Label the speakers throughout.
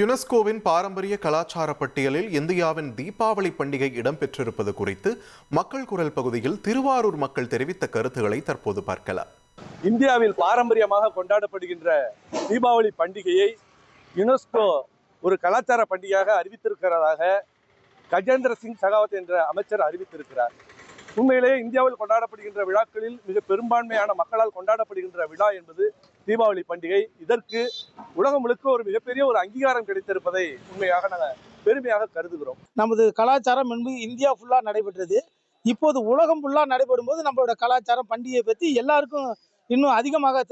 Speaker 1: யுனெஸ்கோவின் பாரம்பரிய கலாச்சார பட்டியலில் இந்தியாவின் தீபாவளி பண்டிகை இடம்பெற்றிருப்பது குறித்து மக்கள் குரல் பகுதியில் திருவாரூர் மக்கள் தெரிவித்த கருத்துக்களை தற்போது பார்க்கலாம்.
Speaker 2: இந்தியாவில் பாரம்பரியமாக கொண்டாடப்படுகின்ற தீபாவளி பண்டிகையை யுனெஸ்கோ ஒரு கலாச்சார பண்டிகையாக அறிவித்திருக்கிறதாக கஜேந்திர சிங் ஷெகாவத் என்ற அமைச்சர் அறிவித்திருக்கிறார். உண்மையிலேயே இந்தியாவில் கொண்டாடப்படுகின்ற விழாக்களில் மிக பெரும்பான்மையான மக்களால் கொண்டாடப்படுகின்ற விழா என்பது தீபாவளி பண்டிகை. இதற்கு உலகம் முழுக்க ஒரு மிகப்பெரிய ஒரு அங்கீகாரம் கிடைத்திருப்பதை உண்மையாக நாங்கள் பெருமையாக கருதுகிறோம்.
Speaker 3: நமது கலாச்சாரம் என்பது இந்தியா ஃபுல்லா நடைபெற்றது. இப்போது உலகம் ஃபுல்லா நடைபெறும் போது நம்மளோட கலாச்சாரம் பண்டிகையை பற்றி எல்லாருக்கும் இன்னும் அதிகமாக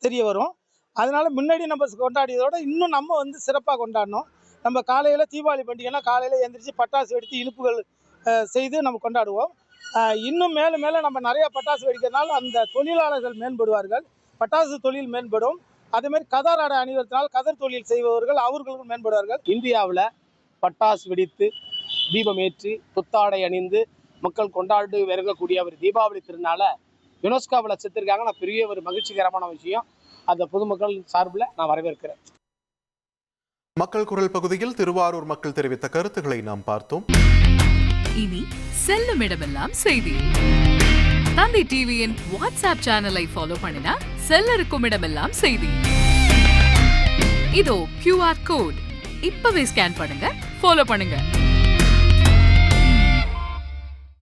Speaker 3: தெரிய வரும். அதனால முன்னாடி நம்ம கொண்டாடியதோட இன்னும் நம்ம சிறப்பாக கொண்டாடணும். நம்ம காலையில் தீபாவளி பண்டிகைனா காலையில் எழுந்திரிச்சு பட்டாசு வெடித்து இனிப்புகள் செய்து நம்ம கொண்டாடுவோம். இன்னும் மேலும் மேலும் நம்ம நிறைய பட்டாசு வெடிக்கிறதுனால அந்த தொழிலாளர்கள் மேம்படுவார்கள், பட்டாசு தொழில் மேம்படும். அதே மாதிரி கதர் ஆடை அணிவதனால் கதர் தொழில் செய்பவர்கள் அவர்களுக்கும் மேம்படுவார்கள்.
Speaker 4: இந்தியாவில் பட்டாசு வெடித்து தீபம் ஏற்றி புத்தாடை அணிந்து மக்கள் கொண்டாடி வரக்கூடிய ஒரு தீபாவளி திருநாளை யுனெஸ்கோவில் சேர்த்திருக்காங்க. நான் பெரிய ஒரு மகிழ்ச்சிகரமான விஷயம். அந்த பொதுமக்கள் சார்பில் நான் வரவேற்கிறேன்.
Speaker 1: மக்கள் குரல் பகுதியில் திருவாரூர் மக்கள் தெரிவித்த கருத்துக்களை நாம் பார்த்தோம்.
Speaker 5: இனி செல்லும் இடமெல்லாம் செய்தி. தந்தி டிவியின் வாட்ஸ்அப் சேனலை ஃபாலோ பண்ணினா செல்ல இருக்கும் இடமெல்லாம் செய்தி. இதோ QR கோட் இப்பவே ஸ்கேன் பண்ணுங்க, ஃபாலோ பண்ணுங்க.